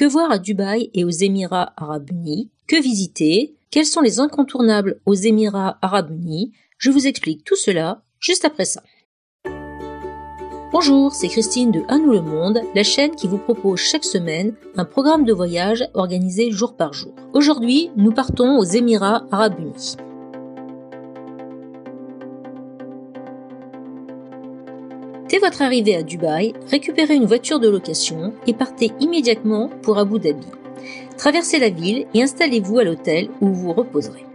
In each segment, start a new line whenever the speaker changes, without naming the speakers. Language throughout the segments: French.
Que voir à Dubaï et aux Émirats Arabes Unis? Que visiter? Quels sont les incontournables aux Émirats Arabes Unis? Je vous explique tout cela juste après ça. Bonjour, c'est Christine de À nous le monde, la chaîne qui vous propose chaque semaine un programme de voyage organisé jour par jour. Aujourd'hui, nous partons aux Émirats Arabes Unis. Dès votre arrivée à Dubaï, récupérez une voiture de location et partez immédiatement pour Abu Dhabi. Traversez la ville et installez-vous à l'hôtel où vous vous reposerez.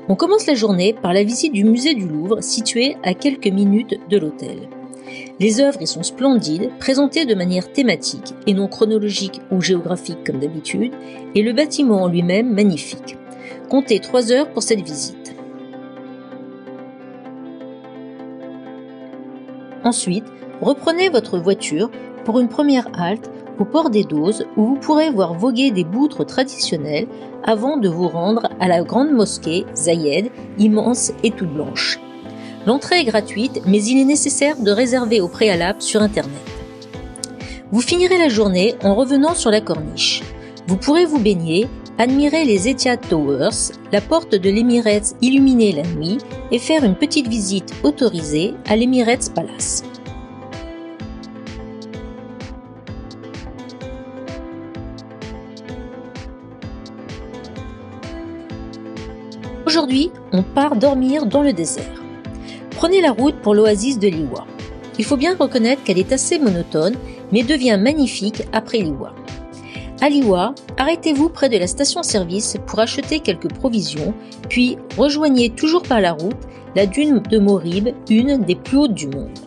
On commence la journée par la visite du musée du Louvre situé à quelques minutes de l'hôtel. Les œuvres y sont splendides, présentées de manière thématique et non chronologique ou géographique comme d'habitude, et le bâtiment en lui-même magnifique. Comptez 3 heures pour cette visite. Ensuite, reprenez votre voiture pour une première halte au port des Doses où vous pourrez voir voguer des boutres traditionnelles avant de vous rendre à la grande mosquée Zayed, immense et toute blanche. L'entrée est gratuite, mais il est nécessaire de réserver au préalable sur Internet. Vous finirez la journée en revenant sur la corniche. Vous pourrez vous baigner, admirer les Etihad Towers, la porte de l'Emirates illuminée la nuit et faire une petite visite autorisée à l'Emirates Palace. Aujourd'hui, on part dormir dans le désert. Prenez la route pour l'oasis de Liwa. Il faut bien reconnaître qu'elle est assez monotone, mais devient magnifique après Liwa. À Liwa, arrêtez-vous près de la station-service pour acheter quelques provisions, puis rejoignez toujours par la route la dune de Morib, une des plus hautes du monde.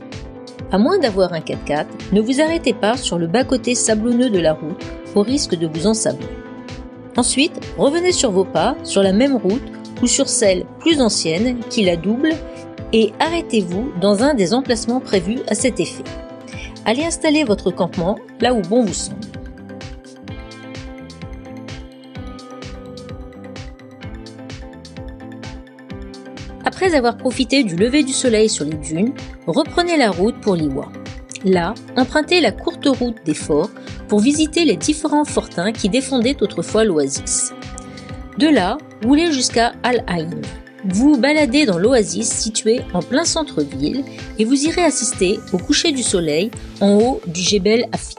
À moins d'avoir un 4x4, ne vous arrêtez pas sur le bas-côté sablonneux de la route au risque de vous ensabler. Ensuite, revenez sur vos pas sur la même route ou sur celle plus ancienne qui la double et arrêtez-vous dans un des emplacements prévus à cet effet. Allez installer votre campement là où bon vous semble. Après avoir profité du lever du soleil sur les dunes, reprenez la route pour Liwa. Là, empruntez la courte route des forts pour visiter les différents fortins qui défendaient autrefois l'oasis. De là, roulez jusqu'à Al-Ain. Vous vous baladez dans l'oasis située en plein centre-ville et vous irez assister au coucher du soleil en haut du Jebel Afit.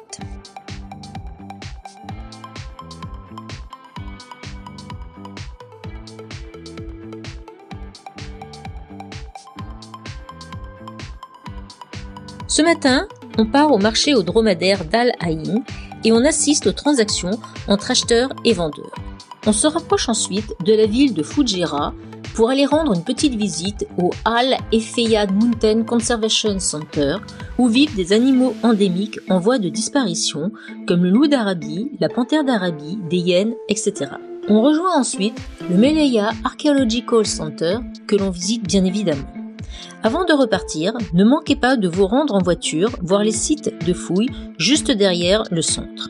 Ce matin, on part au marché aux dromadaires d'Al-Ain et on assiste aux transactions entre acheteurs et vendeurs. On se rapproche ensuite de la ville de Fujairah pour aller rendre une petite visite au Al-Effeyad Mountain Conservation Center où vivent des animaux endémiques en voie de disparition comme le loup d'Arabie, la panthère d'Arabie, des hyènes, etc. On rejoint ensuite le Meleya Archaeological Center que l'on visite bien évidemment. Avant de repartir, ne manquez pas de vous rendre en voiture voir les sites de fouilles juste derrière le centre.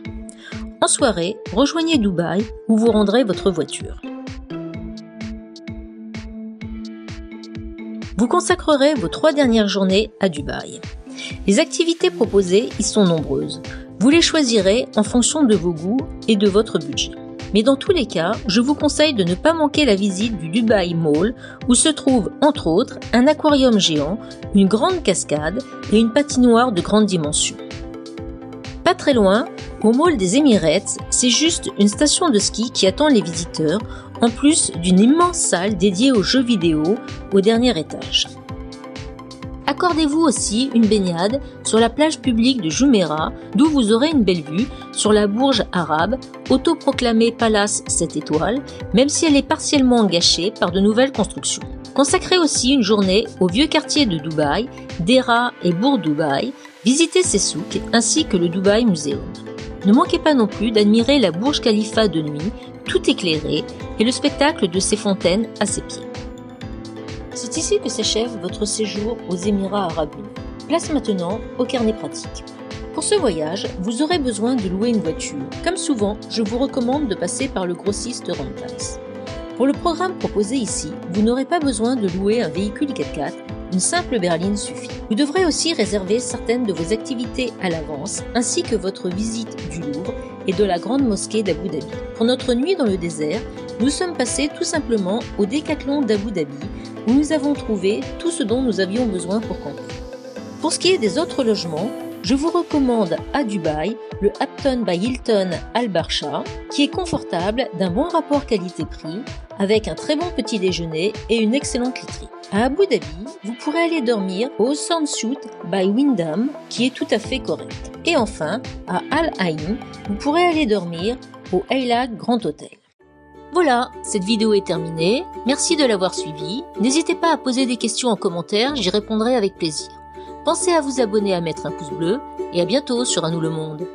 En soirée, rejoignez Dubaï où vous rendrez votre voiture. Vous consacrerez vos 3 dernières journées à Dubaï. Les activités proposées y sont nombreuses. Vous les choisirez en fonction de vos goûts et de votre budget. Mais dans tous les cas, je vous conseille de ne pas manquer la visite du Dubai Mall où se trouve entre autres un aquarium géant, une grande cascade et une patinoire de grande dimension. Pas très loin, au Mall des Emirates, c'est juste une station de ski qui attend les visiteurs, en plus d'une immense salle dédiée aux jeux vidéo au dernier étage. Accordez-vous aussi une baignade sur la plage publique de Jumeirah, d'où vous aurez une belle vue sur la Bourge arabe, autoproclamée Palace 7 étoiles, même si elle est partiellement gâchée par de nouvelles constructions. Consacrez aussi une journée au vieux quartier de Dubaï, Deira et Bourg Dubaï, visitez ces souks ainsi que le Dubaï Museum. Ne manquez pas non plus d'admirer la Burj Khalifa de nuit, tout éclairé, et le spectacle de ses fontaines à ses pieds. C'est ici que s'achève votre séjour aux Émirats Arabes Unis. Place maintenant au carnet pratique. Pour ce voyage, vous aurez besoin de louer une voiture. Comme souvent, je vous recommande de passer par le grossiste Rentals. Pour le programme proposé ici, vous n'aurez pas besoin de louer un véhicule 4x4, une simple berline suffit. Vous devrez aussi réserver certaines de vos activités à l'avance, ainsi que votre visite du Louvre et de la grande mosquée d'Abu Dhabi. Pour notre nuit dans le désert, nous sommes passés tout simplement au Décathlon d'Abu Dhabi, où nous avons trouvé tout ce dont nous avions besoin pour camper. Pour ce qui est des autres logements, je vous recommande à Dubaï le Hampton by Hilton Al Barsha, qui est confortable, d'un bon rapport qualité-prix, avec un très bon petit déjeuner et une excellente literie. À Abu Dhabi, vous pourrez aller dormir au Sunsuit by Wyndham, qui est tout à fait correct. Et enfin, à Al Ain, vous pourrez aller dormir au Eilag Grand Hotel. Voilà, cette vidéo est terminée. Merci de l'avoir suivie. N'hésitez pas à poser des questions en commentaire, j'y répondrai avec plaisir. Pensez à vous abonner, à mettre un pouce bleu et à bientôt sur À nous le monde.